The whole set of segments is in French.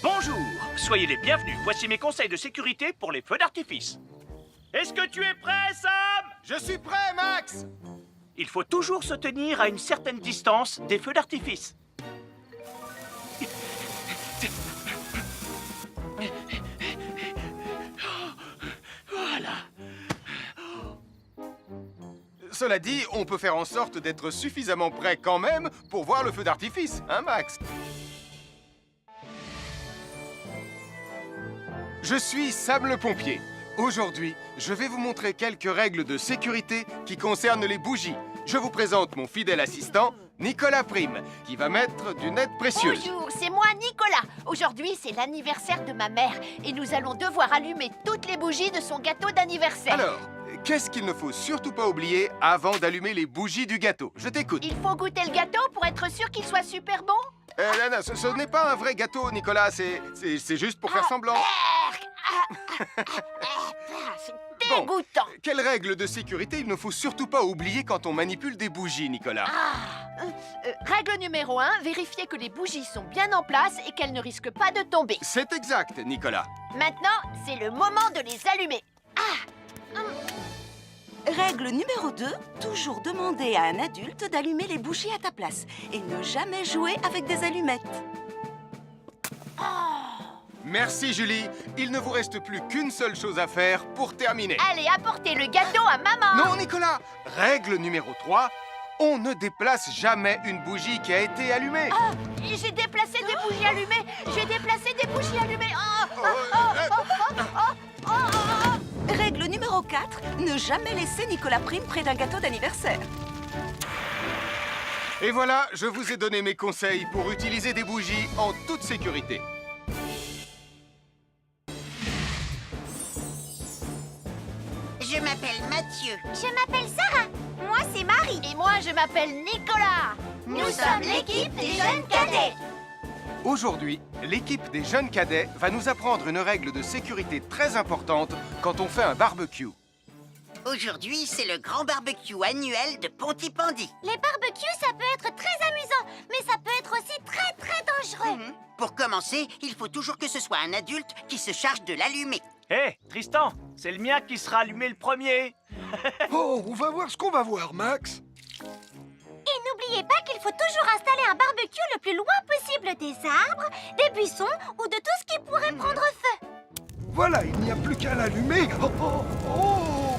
Bonjour, soyez les bienvenus. Voici mes conseils de sécurité pour les feux d'artifice. Est-ce que tu es prêt, Sam? Je suis prêt, Max! Il faut toujours se tenir à une certaine distance des feux d'artifice. Voilà. Cela dit, on peut faire en sorte d'être suffisamment prêt quand même pour voir le feu d'artifice, hein, Max? Je suis Sam le pompier. Aujourd'hui, je vais vous montrer quelques règles de sécurité qui concernent les bougies. Je vous présente mon fidèle assistant, Nicolas Prime, qui va mettre d'une aide précieuse. Bonjour, c'est moi Nicolas. Aujourd'hui, c'est l'anniversaire de ma mère et nous allons devoir allumer toutes les bougies de son gâteau d'anniversaire. Alors, qu'est-ce qu'il ne faut surtout pas oublier avant d'allumer les bougies du gâteau? Je t'écoute. Il faut goûter le gâteau pour être sûr qu'il soit super bon. Non, ce n'est pas un vrai gâteau, Nicolas. C'est juste pour faire semblant. C'est Bon, dégoûtant. quelles règles de sécurité il ne faut surtout pas oublier quand on manipule des bougies, Nicolas? Règle numéro 1, vérifier que les bougies sont bien en place et qu'elles ne risquent pas de tomber. C'est exact, Nicolas. Maintenant, c'est le moment de les allumer. Règle numéro 2, toujours demander à un adulte d'allumer les bougies à ta place et ne jamais jouer avec des allumettes. Merci, Julie. Il ne vous reste plus qu'une seule chose à faire pour terminer. Allez, apportez le gâteau à maman. Non, Nicolas. Règle numéro 3, on ne déplace jamais une bougie qui a été allumée. J'ai déplacé des bougies allumées. J'ai déplacé des bougies allumées. Règle numéro 4, ne jamais laisser Nicolas Prime près d'un gâteau d'anniversaire. Et voilà, je vous ai donné mes conseils pour utiliser des bougies en toute sécurité. Je m'appelle Mathieu. Je m'appelle Sarah. Moi, c'est Marie. Et moi, je m'appelle Nicolas. Nous sommes l'équipe des jeunes cadets. Aujourd'hui, l'équipe des jeunes cadets va nous apprendre une règle de sécurité très importante quand on fait un barbecue. Aujourd'hui, c'est le grand barbecue annuel de Pontypandy. Les barbecues, ça peut être très amusant, mais ça peut être aussi très, très dangereux. Pour commencer, il faut toujours que ce soit un adulte qui se charge de l'allumer. Hé, Tristan, c'est le mien qui sera allumé le premier. Oh, on va voir ce qu'on va voir, Max. Et n'oubliez pas qu'il faut toujours installer un barbecue le plus loin possible des arbres, des buissons ou de tout ce qui pourrait prendre feu. Voilà, il n'y a plus qu'à l'allumer. Oh, oh, oh.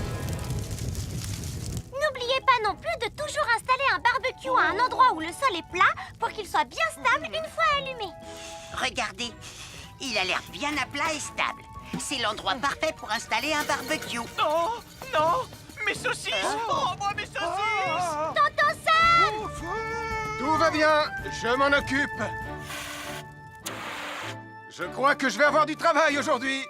N'oubliez pas non plus de toujours installer un barbecue à un endroit où le sol est plat pour qu'il soit bien stable une fois allumé. Regardez, il a l'air bien à plat et stable. C'est l'endroit parfait pour installer un barbecue. Non, non, mes saucisses. Oh, moi, mes saucisses. Tonton Sam! Oh, feu. Tout va bien, je m'en occupe. Je crois que je vais avoir du travail aujourd'hui.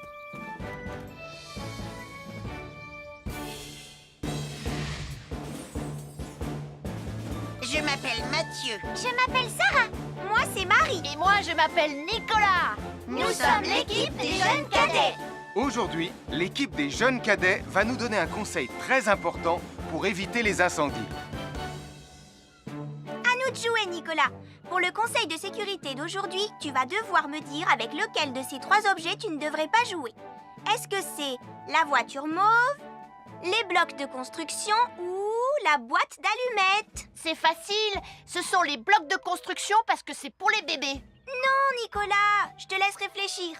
Je m'appelle Mathieu. Je m'appelle Sarah. Moi, c'est Marie. Et moi, je m'appelle Nicolas. Nous sommes l'équipe des jeunes cadets. Aujourd'hui, l'équipe des jeunes cadets va nous donner un conseil très important pour éviter les incendies. À nous de jouer, Nicolas. Pour le conseil de sécurité d'aujourd'hui, tu vas devoir me dire avec lequel de ces 3 objets tu ne devrais pas jouer. Est-ce que c'est la voiture mauve, les blocs de construction ou la boîte d'allumettes? C'est facile. Ce sont les blocs de construction parce que c'est pour les bébés. Non, Nicolas, je te laisse réfléchir.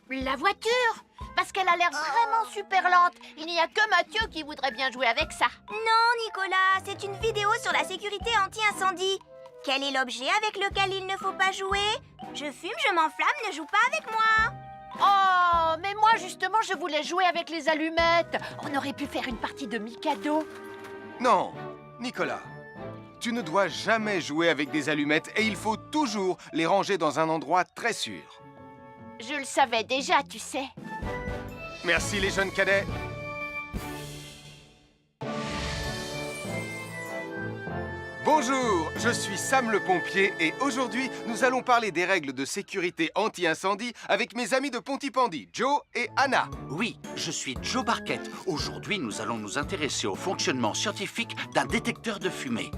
La voiture, parce qu'elle a l'air vraiment super lente. Il n'y a que Mathieu qui voudrait bien jouer avec ça. Non, Nicolas, c'est une vidéo sur la sécurité anti-incendie. Quel est l'objet avec lequel il ne faut pas jouer? Je fume, je m'enflamme, ne joue pas avec moi. Oh, mais moi justement, je voulais jouer avec les allumettes. On aurait pu faire une partie de Mikado. Non, Nicolas, tu ne dois jamais jouer avec des allumettes et il faut toujours les ranger dans un endroit très sûr. Je le savais déjà, tu sais. Merci les jeunes cadets. Bonjour, je suis Sam le pompier et aujourd'hui, nous allons parler des règles de sécurité anti-incendie avec mes amis de Pontypandy, Joe et Anna. Oui, je suis Joe Barquette. Aujourd'hui, nous allons nous intéresser au fonctionnement scientifique d'un détecteur de fumée.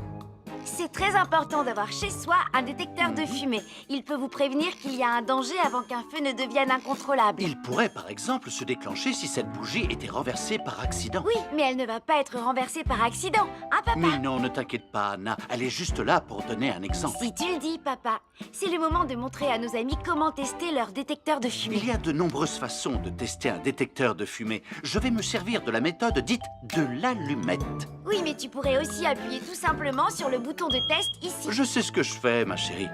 C'est très important d'avoir chez soi un détecteur de fumée. Il peut vous prévenir qu'il y a un danger avant qu'un feu ne devienne incontrôlable. Il pourrait par exemple se déclencher si cette bougie était renversée par accident. Oui, mais elle ne va pas être renversée par accident, hein, papa? Mais non, ne t'inquiète pas, Anna. Elle est juste là pour donner un exemple. Si tu le dis, papa. C'est le moment de montrer à nos amis comment tester leur détecteur de fumée. Il y a de nombreuses façons de tester un détecteur de fumée. Je vais me servir de la méthode dite de l'allumette. Oui, mais tu pourrais aussi appuyer tout simplement sur le bouton de test ici. Je sais ce que je fais, ma chérie.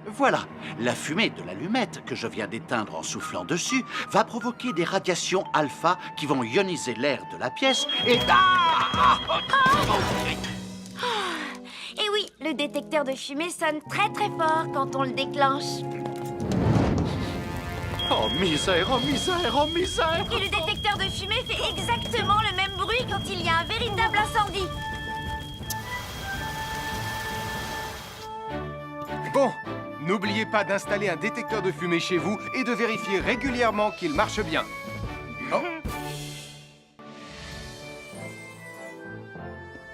Voilà, la fumée de l'allumette que je viens d'éteindre en soufflant dessus va provoquer des radiations alpha qui vont ioniser l'air de la pièce et... Et oui, le détecteur de fumée sonne très très fort quand on le déclenche. Oh misère, oh misère, oh misère! Et le détecteur de fumée fait exactement le même bruit quand il y a un véritable incendie. Bon, n'oubliez pas d'installer un détecteur de fumée chez vous et de vérifier régulièrement qu'il marche bien. Oh.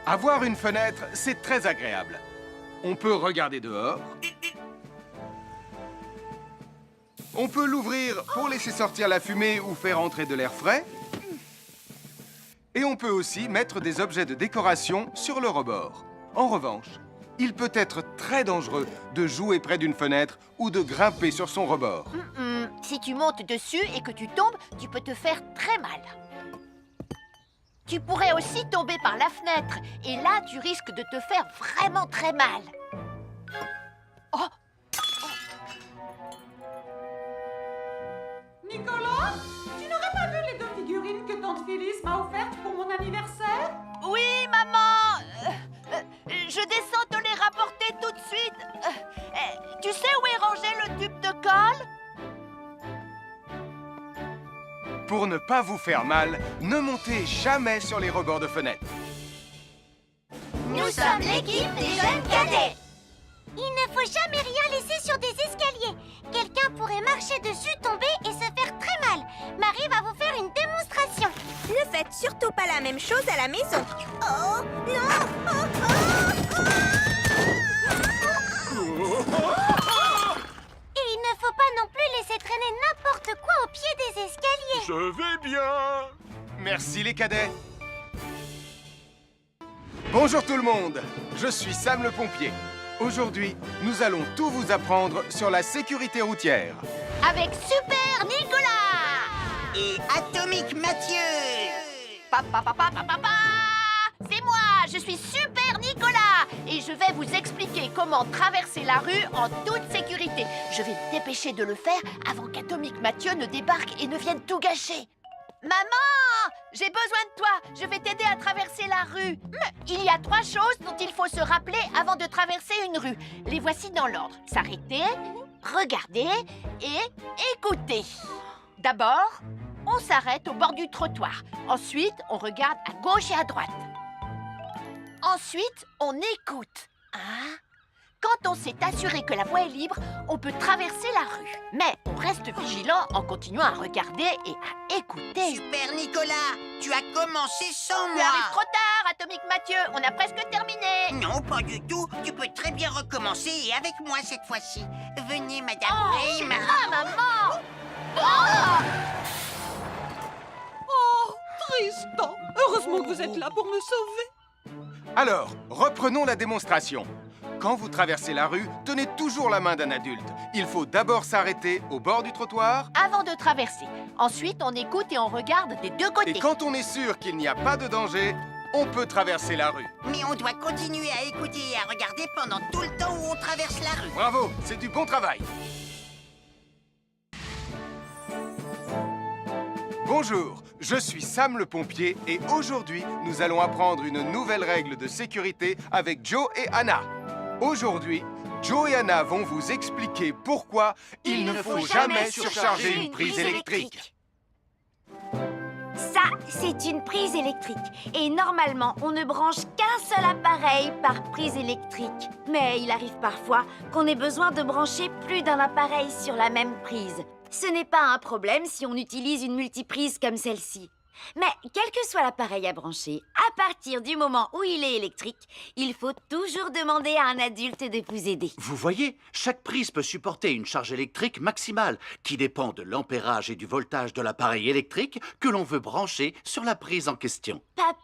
Avoir une fenêtre, c'est très agréable. On peut regarder dehors. On peut l'ouvrir pour laisser sortir la fumée ou faire entrer de l'air frais. Et on peut aussi mettre des objets de décoration sur le rebord. En revanche, il peut être très dangereux de jouer près d'une fenêtre ou de grimper sur son rebord. Si tu montes dessus et que tu tombes, tu peux te faire très mal. Tu pourrais aussi tomber par la fenêtre. Et là, tu risques de te faire vraiment très mal. Oh! Nicolas, tu n'aurais pas vu les 2 figurines que tante Phyllis m'a offertes pour mon anniversaire? Oui, maman! Je descends te les rapporter tout de suite. Tu sais où est rangé le tube de colle? Pour ne pas vous faire mal, ne montez jamais sur les rebords de fenêtres. Nous sommes l'équipe des jeunes cadets. Il ne faut jamais rien laisser sur des escaliers. Quelqu'un pourrait marcher dessus, tomber et se faire très mal. Marie va vous faire une démonstration. Ne faites surtout pas la même chose à la maison. Oh, non! Et il ne faut pas non plus laisser traîner n'importe quoi au pied des escaliers. Je vais bien. Merci les cadets. Bonjour tout le monde, je suis Sam le pompier. Aujourd'hui, nous allons tout vous apprendre sur la sécurité routière. Avec Super Nicolas! Et Atomique Mathieu! C'est moi, je suis Super Nicolas! Et je vais vous expliquer comment traverser la rue en toute sécurité. Je vais me dépêcher de le faire avant qu'Atomique Mathieu ne débarque et ne vienne tout gâcher. Maman! J'ai besoin de toi! Je vais t'aider à traverser la rue. Il y a 3 choses dont il faut se rappeler avant de traverser une rue. Les voici dans l'ordre. S'arrêter, regarder et écouter. D'abord, on s'arrête au bord du trottoir. Ensuite, on regarde à gauche et à droite. Ensuite, on écoute. Quand on s'est assuré que la voie est libre, on peut traverser la rue. Mais on reste vigilant en continuant à regarder et à écouter. Super Nicolas, tu as commencé sans Tu moi. arrives trop tard, Atomique Mathieu. On a presque terminé. Non, pas du tout. Tu peux très bien recommencer et avec moi cette fois-ci. Venez, Madame Prim. Maman! Oh, Tristan! Heureusement que vous êtes là pour me sauver. Alors, reprenons la démonstration. Quand vous traversez la rue, tenez toujours la main d'un adulte. Il faut d'abord s'arrêter au bord du trottoir. Avant de traverser. Ensuite, on écoute et on regarde des 2 côtés. Et quand on est sûr qu'il n'y a pas de danger, on peut traverser la rue. Mais on doit continuer à écouter et à regarder pendant tout le temps où on traverse la rue. Bravo, c'est du bon travail. Bonjour, je suis Sam le pompier et aujourd'hui, nous allons apprendre une nouvelle règle de sécurité avec Joe et Anna. Aujourd'hui, Joe et Anna vont vous expliquer pourquoi il ne faut jamais surcharger une prise électrique. Ça, c'est une prise électrique. Et normalement, on ne branche qu'un seul appareil par prise électrique. Mais il arrive parfois qu'on ait besoin de brancher plus d'un appareil sur la même prise. Ce n'est pas un problème si on utilise une multiprise comme celle-ci. Mais quel que soit l'appareil à brancher, à partir du moment où il est électrique, il faut toujours demander à un adulte de vous aider. Vous voyez, chaque prise peut supporter une charge électrique maximale qui dépend de l'ampérage et du voltage de l'appareil électrique que l'on veut brancher sur la prise en question. Papa,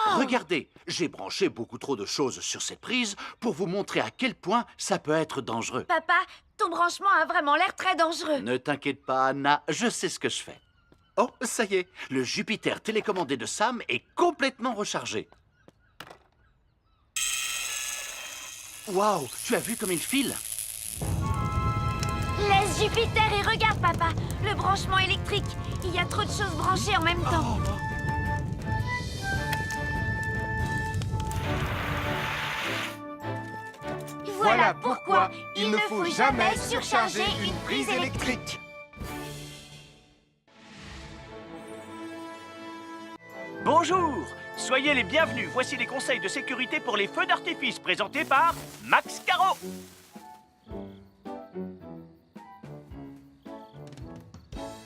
oh! Regardez, j'ai branché beaucoup trop de choses sur cette prise pour vous montrer à quel point ça peut être dangereux. Papa, ton branchement a vraiment l'air très dangereux. Ne t'inquiète pas, Anna, je sais ce que je fais. Oh, ça y est, le Jupiter télécommandé de Sam est complètement rechargé. Waouh, tu as vu comme il file? Laisse Jupiter et regarde, papa. Le branchement électrique. Il y a trop de choses branchées en même temps. Voilà pourquoi il ne faut jamais surcharger une prise électrique. Bonjour, soyez les bienvenus. Voici les conseils de sécurité pour les feux d'artifice présentés par Max Caro.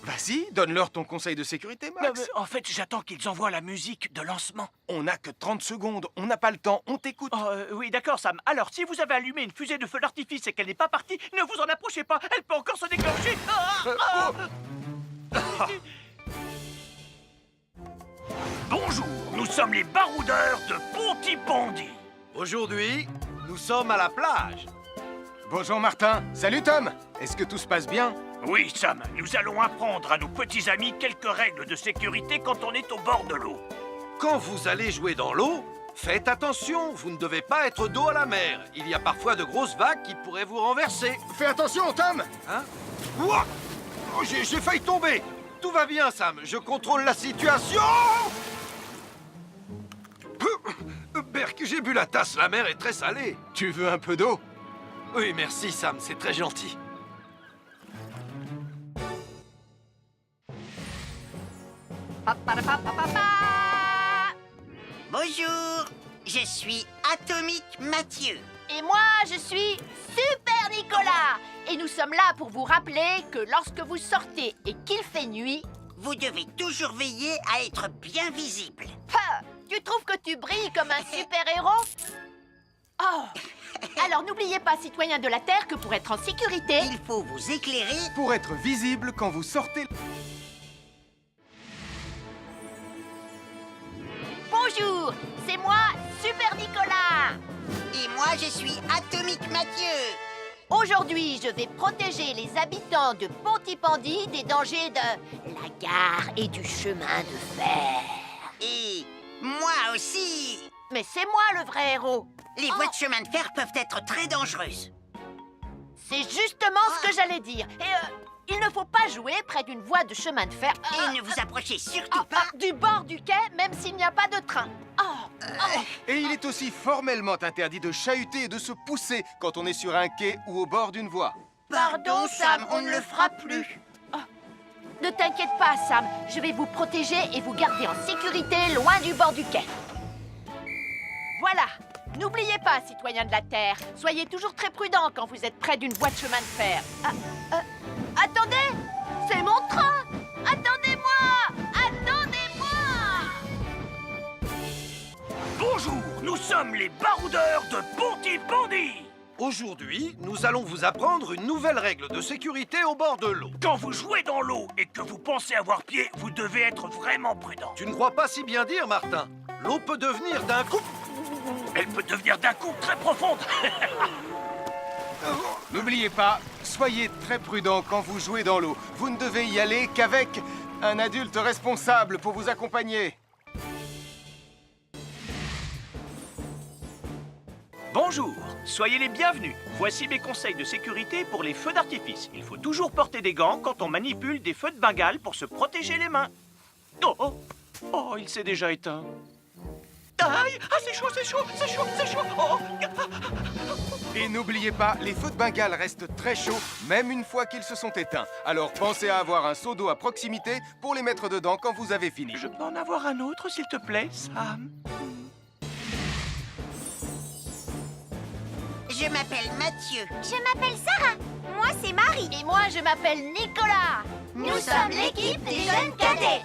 Vas-y, donne-leur ton conseil de sécurité, Max. En fait, j'attends qu'ils envoient la musique de lancement. On n'a que 30 secondes, on n'a pas le temps, on t'écoute. Oh, oui, d'accord, Sam. Alors, si vous avez allumé une fusée de feu d'artifice et qu'elle n'est pas partie, ne vous en approchez pas. Elle peut encore se déclencher. Bonjour, nous sommes les baroudeurs de Pontypandy. Aujourd'hui, nous sommes à la plage. Bonjour Martin. Salut Tom. Est-ce que tout se passe bien? Oui, Sam, nous allons apprendre à nos petits amis quelques règles de sécurité quand on est au bord de l'eau. Quand vous allez jouer dans l'eau, faites attention, vous ne devez pas être dos à la mer. Il y a parfois de grosses vagues qui pourraient vous renverser. Fais attention, Tom. Hein? Ouah! Oh, j'ai failli tomber. Tout va bien, Sam, je contrôle la situation. Berk, j'ai bu la tasse, la mer est très salée. Tu veux un peu d'eau? Oui, merci, Sam, c'est très gentil. Bonjour, je suis Atomique Mathieu. Et moi, je suis Super Nicolas. Et nous sommes là pour vous rappeler que lorsque vous sortez et qu'il fait nuit... Vous devez toujours veiller à être bien visible. Ha! Tu trouves que tu brilles comme un super-héros? Oh! Alors n'oubliez pas, citoyens de la Terre, que pour être en sécurité... Il faut vous éclairer. Pour être visible quand vous sortez... Bonjour, c'est moi, Super Nicolas. Et moi, je suis Atomique Mathieu. Aujourd'hui, je vais protéger les habitants de Pontypandy des dangers de la gare et du chemin de fer. Et moi aussi. Mais c'est moi le vrai héros. Les voies de chemin de fer peuvent être très dangereuses. C'est justement ce que j'allais dire. Et il ne faut pas jouer près d'une voie de chemin de fer. Et ne vous approchez surtout pas du bord du quai, même s'il n'y a pas de train. Et il est aussi formellement interdit de chahuter et de se pousser quand on est sur un quai ou au bord d'une voie. Pardon, Sam, on ne le fera plus. Ne t'inquiète pas, Sam. Je vais vous protéger et vous garder en sécurité loin du bord du quai. Voilà. N'oubliez pas, citoyens de la Terre, soyez toujours très prudents quand vous êtes près d'une voie de chemin de fer. Attendez! C'est mon train! Attendez-moi! Attendez-moi! Bonjour, nous sommes les baroudeurs de Pontypandy. Aujourd'hui, nous allons vous apprendre une nouvelle règle de sécurité au bord de l'eau. Quand vous jouez dans l'eau et que vous pensez avoir pied, vous devez être vraiment prudent. Tu ne crois pas si bien dire, Martin? L'eau peut devenir d'un coup... Elle peut devenir d'un coup très profonde. N'oubliez pas, soyez très prudent quand vous jouez dans l'eau. Vous ne devez y aller qu'avec un adulte responsable pour vous accompagner. Bonjour, soyez les bienvenus. Voici mes conseils de sécurité pour les feux d'artifice. Il faut toujours porter des gants quand on manipule des feux de Bengale pour se protéger les mains. Oh, il s'est déjà éteint. Aïe! Ah, c'est chaud, c'est chaud, c'est chaud, c'est chaud! Oh. Et n'oubliez pas, les feux de Bengale restent très chauds, même une fois qu'ils se sont éteints. Alors pensez à avoir un seau d'eau à proximité pour les mettre dedans quand vous avez fini. Je peux en avoir un autre, s'il te plaît, Sam? Je m'appelle Mathieu. Je m'appelle Sarah. Moi, c'est Marie. Et moi, je m'appelle Nicolas. Nous sommes l'équipe des jeunes cadets.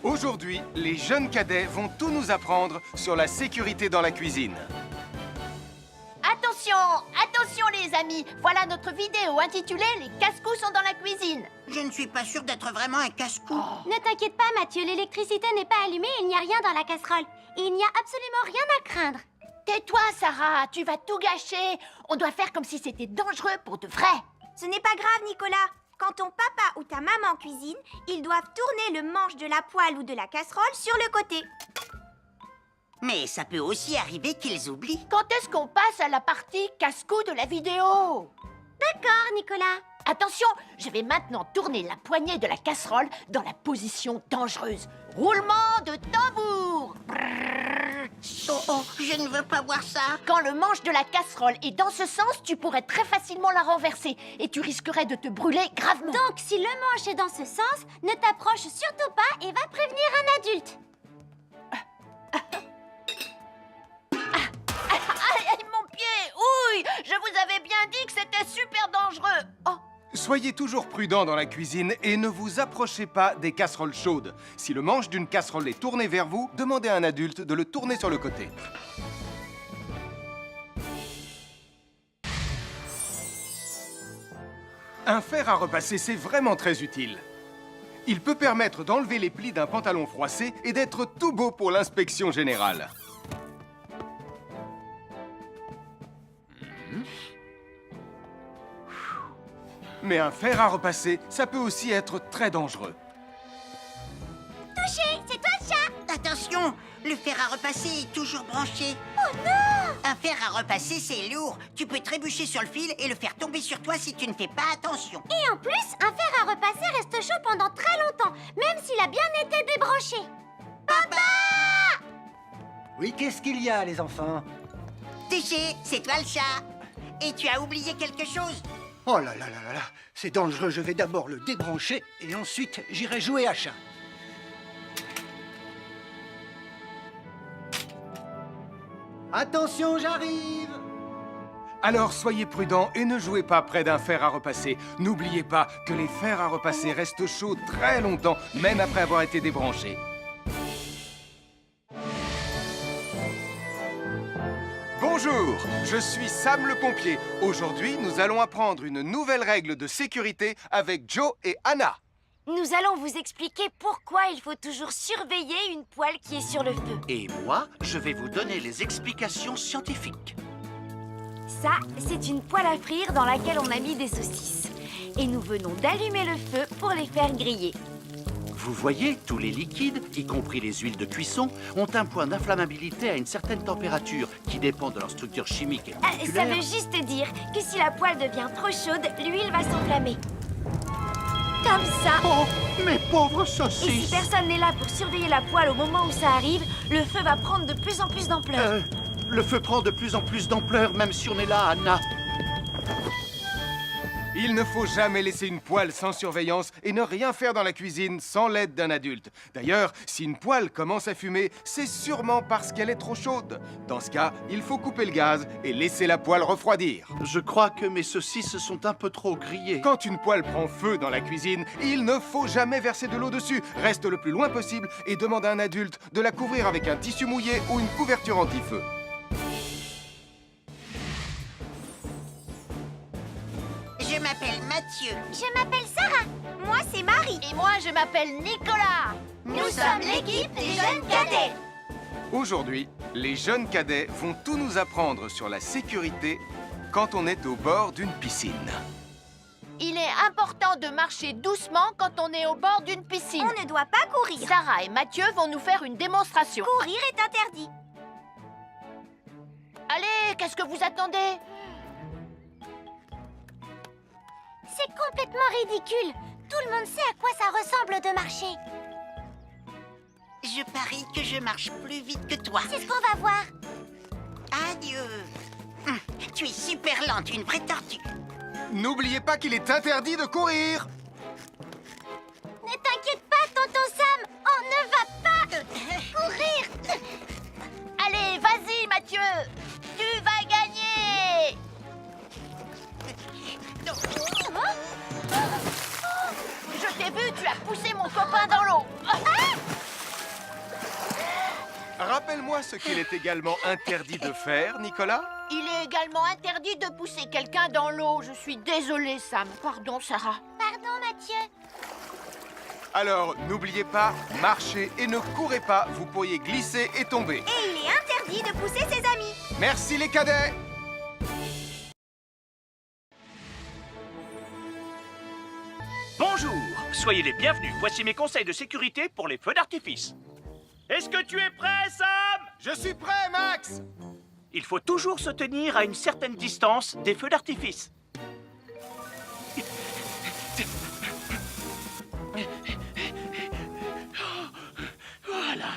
Aujourd'hui, les jeunes cadets vont tout nous apprendre sur la sécurité dans la cuisine. Attention, attention les amis. Voilà notre vidéo intitulée « Les casse-cous sont dans la cuisine ». Je ne suis pas sûre d'être vraiment un casse-cou. Ne t'inquiète pas, Mathieu, l'électricité n'est pas allumée et il n'y a rien dans la casserole. Il n'y a absolument rien à craindre. Tais-toi, Sarah, tu vas tout gâcher. On doit faire comme si c'était dangereux pour de vrai. Ce n'est pas grave, Nicolas. Quand ton papa ou ta maman cuisine, ils doivent tourner le manche de la poêle ou de la casserole sur le côté. Mais ça peut aussi arriver qu'ils oublient. Quand est-ce qu'on passe à la partie casse-cou de la vidéo? D'accord, Nicolas. Attention, je vais maintenant tourner la poignée de la casserole dans la position dangereuse. Roulement de tambour. Oh, je ne veux pas voir ça. Quand le manche de la casserole est dans ce sens, tu pourrais très facilement la renverser et tu risquerais de te brûler gravement. Donc, si le manche est dans ce sens, ne t'approche surtout pas et va prévenir un adulte. Aïe, mon pied! Ouille! Je vous avais bien dit que c'était super dangereux! Oh! Soyez toujours prudents dans la cuisine et ne vous approchez pas des casseroles chaudes. Si le manche d'une casserole est tourné vers vous, demandez à un adulte de le tourner sur le côté. Un fer à repasser, c'est vraiment très utile. Il peut permettre d'enlever les plis d'un pantalon froissé et d'être tout beau pour l'inspection générale. Mais un fer à repasser, ça peut aussi être très dangereux. Touché, c'est toi le chat. Attention, le fer à repasser est toujours branché. Oh non! Un fer à repasser, c'est lourd. Tu peux trébucher sur le fil et le faire tomber sur toi si tu ne fais pas attention. Et en plus, un fer à repasser reste chaud pendant très longtemps, même s'il a bien été débranché. Papa! Oui, qu'est-ce qu'il y a, les enfants? Touché, c'est toi le chat. Et tu as oublié quelque chose? Oh là là là là là, c'est dangereux, je vais d'abord le débrancher et ensuite j'irai jouer à chat. Attention, j'arrive! Alors soyez prudents et ne jouez pas près d'un fer à repasser. N'oubliez pas que les fers à repasser restent chauds très longtemps, même après avoir été débranchés. Bonjour, je suis Sam le pompier. Aujourd'hui, nous allons apprendre une nouvelle règle de sécurité avec Joe et Anna. Nous allons vous expliquer pourquoi il faut toujours surveiller une poêle qui est sur le feu. Et moi, je vais vous donner les explications scientifiques. Ça, c'est une poêle à frire dans laquelle on a mis des saucisses. Et nous venons d'allumer le feu pour les faire griller. Vous voyez, tous les liquides, y compris les huiles de cuisson, ont un point d'inflammabilité à une certaine température qui dépend de leur structure chimique et Ça moléculaire. veut juste dire que si la poêle devient trop chaude, l'huile va s'enflammer. Comme ça. Oh, mes pauvres Et si saucisses! personne n'est là pour surveiller la poêle au moment où ça arrive, le feu va prendre de plus en plus d'ampleur. Le feu prend de plus en plus d'ampleur, même si on est là, Anna. Il ne faut jamais laisser une poêle sans surveillance et ne rien faire dans la cuisine sans l'aide d'un adulte. D'ailleurs, si une poêle commence à fumer, c'est sûrement parce qu'elle est trop chaude. Dans ce cas, il faut couper le gaz et laisser la poêle refroidir. Je crois que mes saucisses sont un peu trop grillées. Quand une poêle prend feu dans la cuisine, il ne faut jamais verser de l'eau dessus. Reste le plus loin possible et demande à un adulte de la couvrir avec un tissu mouillé ou une couverture anti-feu. Je m'appelle Mathieu. Je m'appelle Sarah. Moi, c'est Marie. Et moi, je m'appelle Nicolas. Nous sommes l'équipe des jeunes cadets. Aujourd'hui, les jeunes cadets vont tout nous apprendre sur la sécurité quand on est au bord d'une piscine. Il est important de marcher doucement quand on est au bord d'une piscine. On ne doit pas courir. Sarah et Mathieu vont nous faire une démonstration. Courir est interdit. Allez, qu'est-ce que vous attendez? C'est complètement ridicule. Tout le monde sait à quoi ça ressemble de marcher. Je parie que je marche plus vite que toi. C'est ce qu'on va voir. Adieu. Tu es super lente, une vraie tortue. N'oubliez pas qu'il est interdit de courir. Ne t'inquiète pas, tonton Sam. On ne va pas courir. Allez, vas-y, Mathieu. Tu vas gagner. Je t'ai vu, tu as poussé mon copain dans l'eau. Rappelle-moi ce qu'il est également interdit de faire, Nicolas. Il est également interdit de pousser quelqu'un dans l'eau. Je suis désolée, Sam. Pardon, Sarah. Pardon, Mathieu. Alors, n'oubliez pas, marchez et ne courez pas, vous pourriez glisser et tomber. Et il est interdit de pousser ses amis. Merci les cadets. Bonjour, soyez les bienvenus. Voici mes conseils de sécurité pour les feux d'artifice. Est-ce que tu es prêt, Sam? Je suis prêt, Max. Il faut toujours se tenir à une certaine distance des feux d'artifice. Voilà.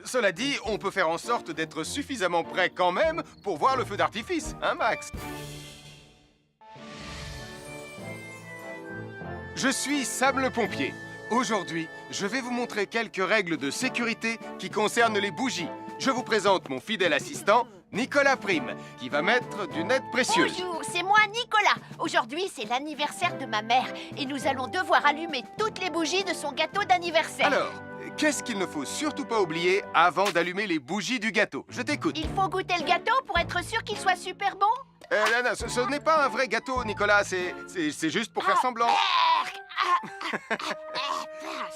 Cela dit, on peut faire en sorte d'être suffisamment prêt quand même pour voir le feu d'artifice, hein, Max? Je suis Sam le pompier. Aujourd'hui, je vais vous montrer quelques règles de sécurité qui concernent les bougies. Je vous présente mon fidèle assistant, Nicolas Prime, qui va mettre d'une aide précieuse. Bonjour, c'est moi, Nicolas. Aujourd'hui, c'est l'anniversaire de ma mère et nous allons devoir allumer toutes les bougies de son gâteau d'anniversaire. Alors, qu'est-ce qu'il ne faut surtout pas oublier avant d'allumer les bougies du gâteau? Je t'écoute. Il faut goûter le gâteau pour être sûr qu'il soit super bon. Non, ce n'est pas un vrai gâteau, Nicolas. C'est juste pour faire semblant.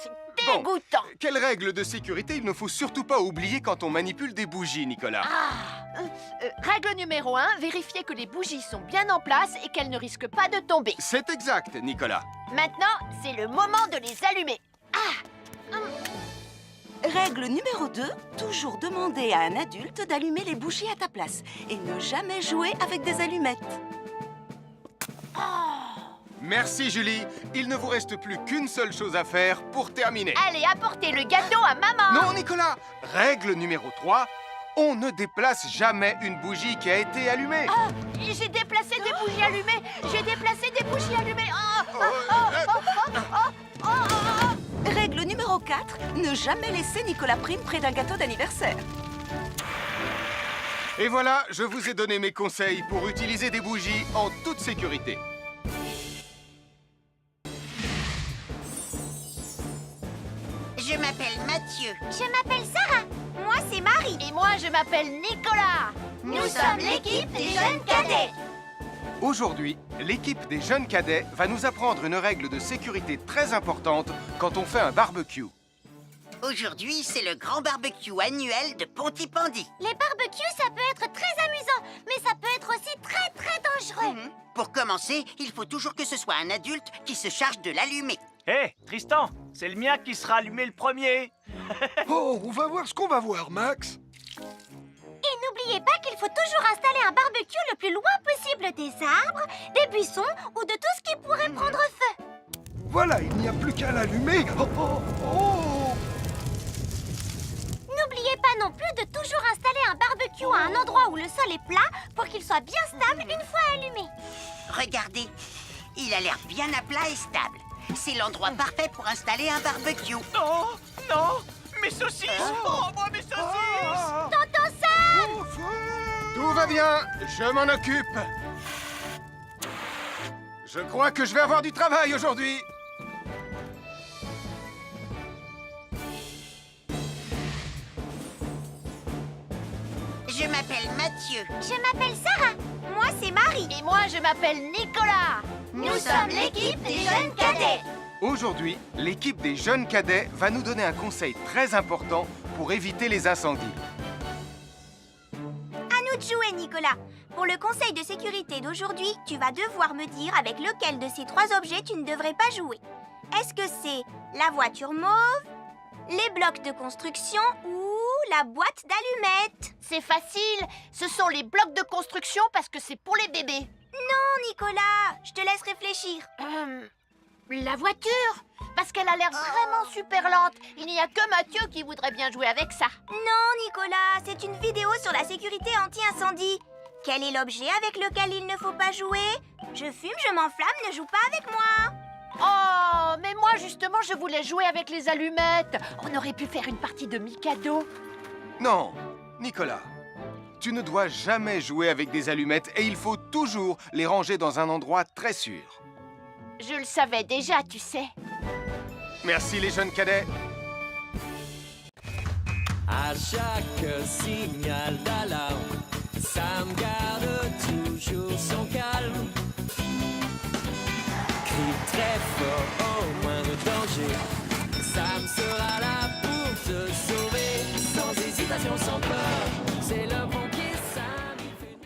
C'est dégoûtant. Bon, quelles règles de sécurité il ne faut surtout pas oublier quand on manipule des bougies, Nicolas? Règle numéro 1, vérifier que les bougies sont bien en place et qu'elles ne risquent pas de tomber. C'est exact, Nicolas. Maintenant, c'est le moment de les allumer. Règle numéro 2, toujours demander à un adulte d'allumer les bougies à ta place et ne jamais jouer avec des allumettes. Merci, Julie. Il ne vous reste plus qu'une seule chose à faire pour terminer. Allez, apportez le gâteau à maman. Non, Nicolas. Règle numéro 3, on ne déplace jamais une bougie qui a été allumée. J'ai déplacé des bougies allumées. J'ai déplacé des bougies allumées. Règle numéro 4, ne jamais laisser Nicolas Prime près d'un gâteau d'anniversaire. Et voilà, je vous ai donné mes conseils pour utiliser des bougies en toute sécurité. Je m'appelle Mathieu. Je m'appelle Sarah. Moi, c'est Marie. Et moi, je m'appelle Nicolas. Nous sommes l'équipe des jeunes cadets. Aujourd'hui, l'équipe des jeunes cadets va nous apprendre une règle de sécurité très importante quand on fait un barbecue. Aujourd'hui, c'est le grand barbecue annuel de Pontypandy. Les barbecues, ça peut être très amusant, mais ça peut être aussi très dangereux. Pour commencer, il faut toujours que ce soit un adulte qui se charge de l'allumer. Hé, Tristan, c'est le mien qui sera allumé le premier. Oh, on va voir ce qu'on va voir, Max. Et n'oubliez pas qu'il faut toujours installer un barbecue le plus loin possible des arbres, des buissons ou de tout ce qui pourrait prendre feu. Voilà, il n'y a plus qu'à l'allumer. Oh, oh, oh. N'oubliez pas non plus de toujours installer un barbecue à un endroit où le sol est plat pour qu'il soit bien stable une fois allumé. Regardez, il a l'air bien à plat et stable. C'est l'endroit parfait pour installer un barbecue. Oh, non, mes saucisses. Oh, moi, mes saucisses. Tonton Sam! Tout va bien, je m'en occupe. Je crois que je vais avoir du travail aujourd'hui. Je m'appelle Mathieu. Je m'appelle Sarah. Moi, c'est Marie. Et moi, je m'appelle Nicolas. Nous sommes l'équipe des jeunes cadets. Aujourd'hui, l'équipe des jeunes cadets va nous donner un conseil très important pour éviter les incendies. À nous de jouer, Nicolas. Pour le conseil de sécurité d'aujourd'hui, tu vas devoir me dire avec lequel de ces 3 objets tu ne devrais pas jouer. Est-ce que c'est la voiture mauve, les blocs de construction ou la boîte d'allumettes? C'est facile. Ce sont les blocs de construction parce que c'est pour les bébés. Non, Nicolas, je te laisse réfléchir. La voiture, parce qu'elle a l'air vraiment super lente. Il n'y a que Mathieu qui voudrait bien jouer avec ça. Non, Nicolas, c'est une vidéo sur la sécurité anti-incendie. Quel est l'objet avec lequel il ne faut pas jouer? Je fume, je m'enflamme, ne joue pas avec moi. Oh, mais moi justement, je voulais jouer avec les allumettes. On aurait pu faire une partie de Mikado. Non, Nicolas, tu ne dois jamais jouer avec des allumettes et il faut toujours les ranger dans un endroit très sûr. Je le savais déjà, tu sais. Merci les jeunes cadets. À chaque signal d'alarme, Sam garde toujours son calme. Crie très fort au moindre danger, Sam sera là pour te sauver, sans hésitation, sans peur.